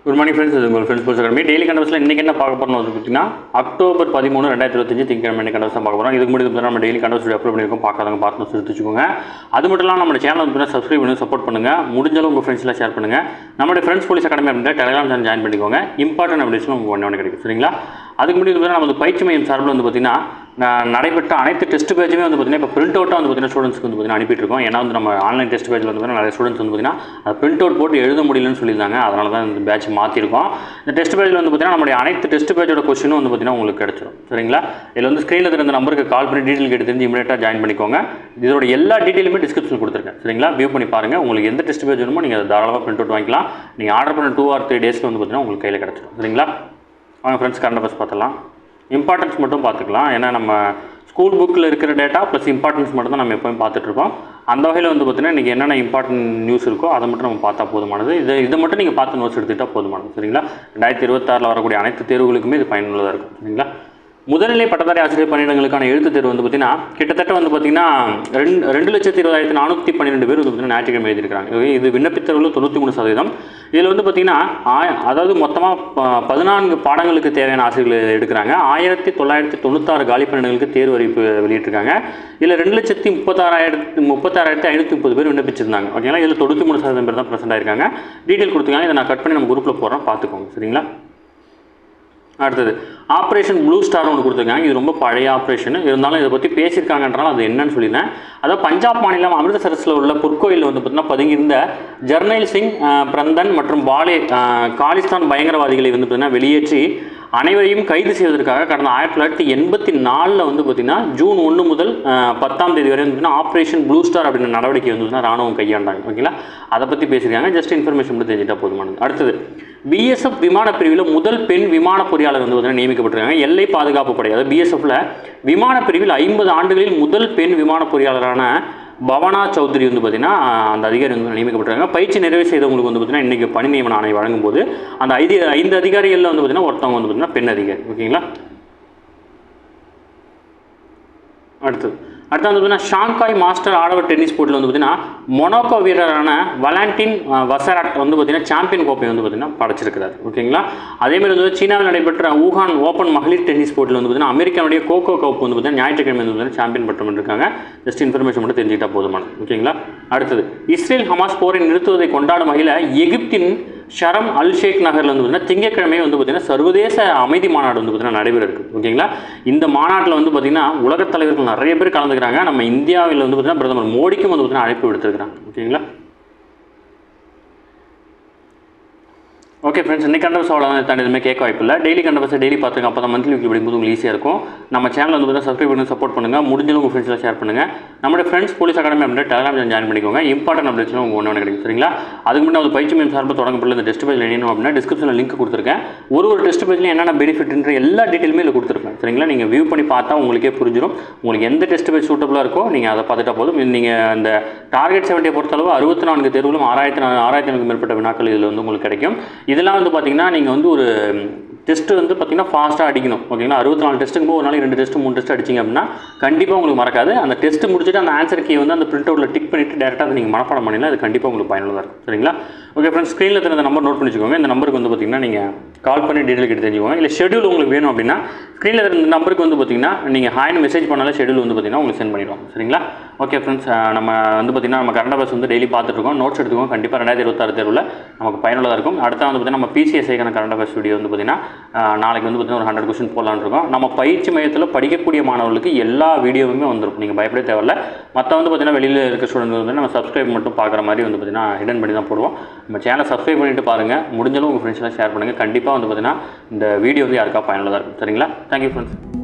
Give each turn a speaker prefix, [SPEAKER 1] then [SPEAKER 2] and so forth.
[SPEAKER 1] Good morning friends, இது உங்கள் friends police academy. Daily கண்டவர்ஸில் இன்றைக்கி என்ன பார்க்க போகிறோம் வந்து பார்த்தீங்கன்னா அக்டோபர் 13, 2025 திங்கட்கிழமை கண்டவர்ஸ் தான் பார்க்க போகிறோம். இதுக்கு முன்னாடி நம்ம டெய்லி கண்டவர்ஸ் அப்லோட் பண்ணியிருக்கோம். பார்க்காதவங்க பார்த்து எடுத்துக்கோங்க. அது மட்டும் இல்லாமல் நம்ம சேனல் வந்து சப்ஸ்கிரைப் பண்ணி சப்போர்ட் பண்ணுங்கள். முடிஞ்சாலும் உங்கள் ஃப்ரெண்ட்ஸ்லாம் ஷேர் பண்ணுங்கள். நம்மளுடைய ஃப்ரெண்ட்ஸ் போலீஸ் அகாடமி அப்படின்ற டெலிகிராம் சேனல் ஜாயின் பண்ணிக்கோங்க. இம்பார்ட்டன்ட் அப்டேட்ஸ்லாம் உங்களுக்கு ஒன்று கிடைக்கும். சரிங்களா? அதுக்கு முன்னாடி நம்ம பயிற்சி மையம் சார்பில் வந்து பார்த்தீங்கன்னா நடைபெற்ற அனைத்து டெஸ்ட் பேஜுமே வந்து பார்த்தீங்கன்னா இப்போ பிரிண்ட் அவுட்டாக வந்து பார்த்தீங்கன்னா ஸ்டூடெண்ட்ஸ்க்கு வந்து பார்த்தீங்கன்னா அனுப்பிட்டுருக்கோம். ஏன்னா வந்து நம்ம ஆன்லைன் டெஸ்ட் பேஜில் வந்து பார்த்தீங்கன்னா நிறைய ஸ்டூடெண்ட்ஸ் வந்து பார்த்தீங்கன்னா அது பிரிண்ட் அவுட் போட்டு எழுத முடியலன்னு சொல்லியிருந்தாங்க. அதனால தான் இந்த பேட்ச் மாற்றிருக்கோம். இந்த டெஸ்ட் பேஜில் வந்து பார்த்தீங்கன்னா நம்மளுடைய அனைத்து டெஸ்ட் பேஜோட கொஸ்டினும் வந்து பார்த்தீங்கன்னா உங்களுக்கு கிடைச்சிடும். சரிங்களா? இதில் வந்து ஸ்க்ரீனில் இருந்த நம்பருக்கு கால் பண்ணி டீட்டெயில் கேட்டு தெரிஞ்சு இமீடியட்டாக ஜாயின் பண்ணிக்கோங்க. இதோட எல்லா டீட்டெயிலுமே டிஸ்கிரிப்ஷன் கொடுத்துருக்கேன். சரிங்களா? வியூ பண்ணி பாருங்கள். உங்களுக்கு எந்த டெஸ்ட் பேஜ் வேணுமோ நீங்கள் தாராளமாக பிரிண்ட் அவுட் வாங்கிக்கலாம். நீங்கள் ஆர்டர் பண்ண 2 or 3 டேஸில் வந்து பார்த்தீங்கன்னா உங்களுக்கு கையில் கிடச்சிடும். சரிங்களா? அவங்க ஃப்ரெண்ட்ஸ் கரண்ட் அஃபேர்ஸ் பார்த்துலாம். இம்பார்ட்டன்ஸ் மட்டும் பார்த்துக்கலாம். ஏன்னா நம்ம ஸ்கூல் புக்கில் இருக்கிற டேட்டா ப்ளஸ் இம்பார்ட்டன்ஸ் மட்டும் தான் நம்ம எப்போயும் பார்த்துட்ருக்கோம். அந்த வகையில் வந்து பார்த்தீங்கன்னா இன்றைக்கி என்னென்ன இம்பார்ட்டன்ட் நியூஸ் இருக்கோ அதை மட்டும் நம்ம பார்த்தா போதுமானது. இதை மட்டும் நீங்கள் பார்த்து நோட்ஸ் எடுத்துக்கிட்டால் போதுமானது. சரிங்களா? 2026 வரக்கூடிய அனைத்து தேர்வுகளுக்குமே இது பயனுள்ளதாக இருக்கும். சரிங்களா? முதல்நிலை பட்டதாரி ஆசிரியர் பணியிடங்களுக்கான எழுத்து தேர்வு வந்து பார்த்தீங்கன்னா கிட்டத்தட்ட வந்து பார்த்தீங்கன்னா 2,20,412 பேர் வந்து பார்த்தீங்கன்னா ஞாயிற்றுக்கிழமை எழுதியிருக்காங்க. இது விண்ணப்பித்தவர்கள் 93%. இதில் வந்து பார்த்தீங்கன்னா அதாவது மொத்தமாக 14 பாடங்களுக்கு தேவையான ஆசிரியர்கள் எடுக்கிறாங்க. 1996 காலி பணியிடங்களுக்கு தேர்வு அறிவிப்பு வெளியிட்டிருக்காங்க. இதில் 2,36,530 பேர் விண்ணப்பிச்சிருந்தாங்க. ஓகேங்களா? இதில் 93% பேர் தான் ப்ரெசென்ட் ஆயிருக்காங்க. டீட்டெயில் கொடுத்துருக்காங்க. இதை நான் கட் பண்ணி நம்ம குரூப்பில் போடுறோம், பார்த்துக்கோங்க. சரிங்களா? அடுத்தது ஆப்ரேஷன் ப்ளூ ஸ்டார் ஒன்று கொடுத்துருக்காங்க. இது ரொம்ப பழைய ஆப்ரேஷன், இருந்தாலும் இதை பற்றி பேசியிருக்காங்கன்றாலும் அது என்னன்னு சொல்லியிருந்தேன். அதாவது பஞ்சாப் மாநிலம் அமிர்தசரஸில் உள்ள பொற்கோயிலில் வந்து பார்த்தீங்கன்னா பதுங்கியிருந்த ஜர்னைல் சிங் பிரந்தன் மற்றும் காலிஸ்தான் பயங்கரவாதிகளை வந்து பார்த்தீங்கன்னா வெளியேற்றி அனைவரையும் கைது செய்வதற்காக கடந்த 1984 வந்து பார்த்தீங்கன்னா ஜூன் 1 முதல் 10ஆம் தேதி வரை வந்து ஆப்ரேஷன் ப்ளூ ஸ்டார் அப்படின்ற நடவடிக்கை வந்து ராணுவம் கையாண்டாங்க. ஓகேங்களா? அதை பற்றி பேசியிருக்காங்க. ஜஸ்ட் இன்ஃபர்மேஷன் மட்டும் தெரிஞ்சுட்டா போதுமானது. அடுத்தது பிஎஸ்எஃப் விமான பிரிவில் முதல் பெண் விமான பொறியாளர் வந்து பார்த்தீங்கன்னா நியமிக்கப்பட்டிருக்காங்க. எல்லை பாதுகாப்பு படை, அதாவது பிஎஸ்எஃப்ல விமான பிரிவில் 50 ஆண்டுகளில் முதல் பெண் விமான பொறியாளரான பவனா சௌத்ரி வந்து பார்த்தீங்கன்னா அந்த அதிகாரி வந்து நியமிக்கப்பட்டிருக்காங்க. பயிற்சி நிறைவு செய்தவங்களுக்கு வந்து பார்த்தீங்கன்னா இன்றைக்கி பணி நியமன ஆணை வழங்கும் போது அந்த 5 அதிகாரிகளில் வந்து பார்த்தீங்கன்னா ஒருத்தவங்க வந்து பார்த்தீங்கன்னா பெண் அதிகாரி. ஓகேங்களா? அடுத்து வந்து பார்த்தீங்கன்னா ஷாங்காய் மாஸ்டர் ஆடவர் டென்னிஸ் போட்டியில் வந்து பார்த்தீங்கன்னா மொனாக்கோ வீரரான வலாண்டின் வசராட் வந்து பார்த்தீங்கன்னா சாம்பியன் கோப்பை வந்து பார்த்தீங்கன்னா படைச்சிருக்கிறார். ஓகேங்களா? அதேமாதிரி வந்து சீனாவில் நடைபெற்ற ஊஹான் ஓப்பன் மகளிர் டென்னிஸ் போட்டியில் வந்து பார்த்தீங்கன்னா அமெரிக்காவுடைய கோகோ கப் வந்து பார்த்தீங்கன்னா ஞாயிற்றுக்கிழமை வந்து பார்த்தீங்கன்னா சாம்பியன் பட்டம் இருக்காங்க. ஜஸ்ட் இன்ஃபர்மேஷன் மட்டும் தெரிஞ்சுக்கிட்டா போதுமானது. ஓகேங்களா? அடுத்தது இஸ்ரேல் ஹமாஸ் போரை நிறுத்துவதை கொண்டாடும் வகையில் எகிப்தின் ஷரம் அல் ஷேக் நகரில் வந்து பார்த்தீங்கன்னா திங்கட்கிழமை வந்து பார்த்தீங்கன்னா சர்வதேச அமைதி மாநாடு வந்து பார்த்தீங்கன்னா நடைபெற இருக்குது. ஓகேங்களா? இந்த மாநாட்டில் வந்து பார்த்தீங்கன்னா உலகத் தலைவர்கள் நிறைய பேர் கலந்துக்கிறாங்க. நம்ம இந்தியாவில் வந்து பார்த்தீங்கன்னா பிரதமர் மோடிக்கும் வந்து பார்த்தீங்கன்னா அழைப்பு விடுத்திருக்கிறாங்க. ஓகேங்களா? ஓகே ஃப்ரெண்ட்ஸ், இன்றைக்கி கண்டவர்ஸ் அவ்வளோ தாண்டி எதுவுமே கேட்க வாய்ப்பு இல்லை. டெய்லி கண்டவர்ஸை டெய்லி பார்த்துங்க. அப்போ தான் மந்த்லி வீக்லி படிக்கும்போது உங்களுக்கு ஈஸியாக இருக்கும். நம்ம சேனல் வந்து பார்த்தீங்கன்னா சப்ஸ்கிரைப் பண்ணி சப்போர்ட் பண்ணுங்கள். முடிஞ்சாலும் உங்கள் ஃப்ரெண்ட்ஸில் ஷேர் பண்ணுங்கள். நம்மளுடைய ஃப்ரெண்ட்ஸ் போலீஸ் அகாடமி அப்படின்ற டெலிகிராம் சேனல் ஜாயின் பண்ணிக்கோங்க. இம்பார்ட்டன்ட் அப்டேட்ஸ்லாம் உங்களுக்கு ஒன்று கிடைக்கும். சரிங்களா? அதுக்கு முன்னாடி ஒரு பயிற்சி மையம் சார்பில் தொடங்கப்பட்ட இந்த டெஸ்ட் பேஜில் வேணும் அப்படின்னா டிஸ்கிரிப்ஷனில் லிங்க் கொடுத்துருக்கேன். ஒரு டெஸ்ட் பேஜில் என்னென்ன பெனிஃபிட்ன்ற எல்லா டீட்டெயிலுமே இதில் கொடுத்துருக்கேன். சரிங்களா? நீங்கள் வியூ பண்ணி பார்த்தா உங்களுக்கே புரிஞ்சிடும். உங்களுக்கு எந்த டெஸ்ட் பேஜ் சூட்டபுளாக இருக்கோ நீங்கள் அதை பார்த்துட்டா போதும். நீங்கள் அந்த டார்கெட் 70 பொறுத்தளவு 64 தேர்வுகளும் 6,000 மேற்பட்ட வினாக்கள் இதில் வந்து உங்களுக்கு கிடைக்கும். இதெல்லாம் வந்து பார்த்தீங்கன்னா நீங்கள் வந்து ஒரு டெஸ்ட்டு வந்து பார்த்தீங்கன்னா ஃபாஸ்ட்டாக அடிக்கணும். ஓகேங்களா? 64 டெஸ்ட்டுக்கு ஒரு நாளைக்கு 2 டெஸ்ட் 3 டெஸ்ட் அடிச்சிங்க அப்படின்னா கண்டிப்பாக உங்களுக்கு மறக்காது. அந்த டெஸ்ட் முடிச்சுட்டு அந்த ஆன்சர் கீ வந்து அந்த பிரிண்ட் அவுட்டில் டிக் பண்ணிவிட்டு டேரெக்டாக அதை நீங்கள் மனப்பாடம் பண்ணிங்கன்னா அது கண்டிப்பாக உங்களுக்கு பயனுள்ளதாக இருக்கும். சரிங்களா? ஓகே ஃப்ரெண்ட்ஸ், ஸ்க்ரீனில் தெரிஞ்ச நம்பர் நோட் பண்ணிச்சுக்கோங்க. இந்த நம்பருக்கு வந்து பார்த்தீங்கன்னா நீங்கள் கால் பண்ணி டீட்டெயில் கிட்ட தெரிஞ்சுக்கோங்க. இல்லை ஷெடியூல் உங்களுக்கு வேணும் அப்படின்னா ஸ்க்ரீனில் இருந்த நம்பருக்கு வந்து பார்த்தீங்கன்னா நீங்கள் ஹாய்னு மெசேஜ் பண்ணாலும் ஷெடியூல் வந்து பார்த்தீங்கன்னா உங்களுக்கு சென்ட் பண்ணிடுவோம். சரிங்களா? ஓகே ஃப்ரெண்ட்ஸ், நம்ம வந்து பார்த்தீங்கன்னா நம்ம கரண்ட் அஃபேர்ஸ் வந்து டெய்லி பார்த்துருக்கோம். நோட்ஸ் எடுத்துக்கோங்க. கண்டிப்பாக 2026 தேர்வில் நமக்கு பயனுள்ளதாக இருக்கும். அடுத்த வந்து பார்த்தீங்கன்னா நம்ம பிசிஎஸ்ஐக்கான கரண்ட் அஃபேர்ஸ் வீடியோ வந்து பார்த்தீங்கன்னா நாளைக்கு வந்து பார்த்தீங்கன்னா ஒரு 100 கொஸ்டின் போடலான்னு இருக்கோம். நம்ம பயிற்சி மையத்தில் படிக்கக்கூடிய மாணவர்களுக்கு எல்லா வீடியோவுமே வந்துருக்கும். நீங்கள் பயப்படவே தேவையில்லை. மற்ற வந்து பார்த்தீங்கன்னா வெளியில் இருக்க ஸ்டூடெண்ட் வந்து நம்ம சப்ஸ்கிரைப் மட்டும் பார்க்குற மாதிரி வந்து பார்த்தீங்கன்னா ஹிடன் பண்ணி தான் போடுவோம். நம்ம சேனலை சப்ஸ்கிரைப் பண்ணிட்டு பாருங்கள். முடிஞ்சாலும் உங்கள் ஃப்ரெண்ட்ஸ்லாம் ஷேர் பண்ணுங்கள். கண்டிப்பாக வந்து பார்த்தீங்கன்னா இந்த வீடியோ வந்து யாருக்கா பயனுள்ளதாக இருக்கும். சரிங்களா? Thank you friends.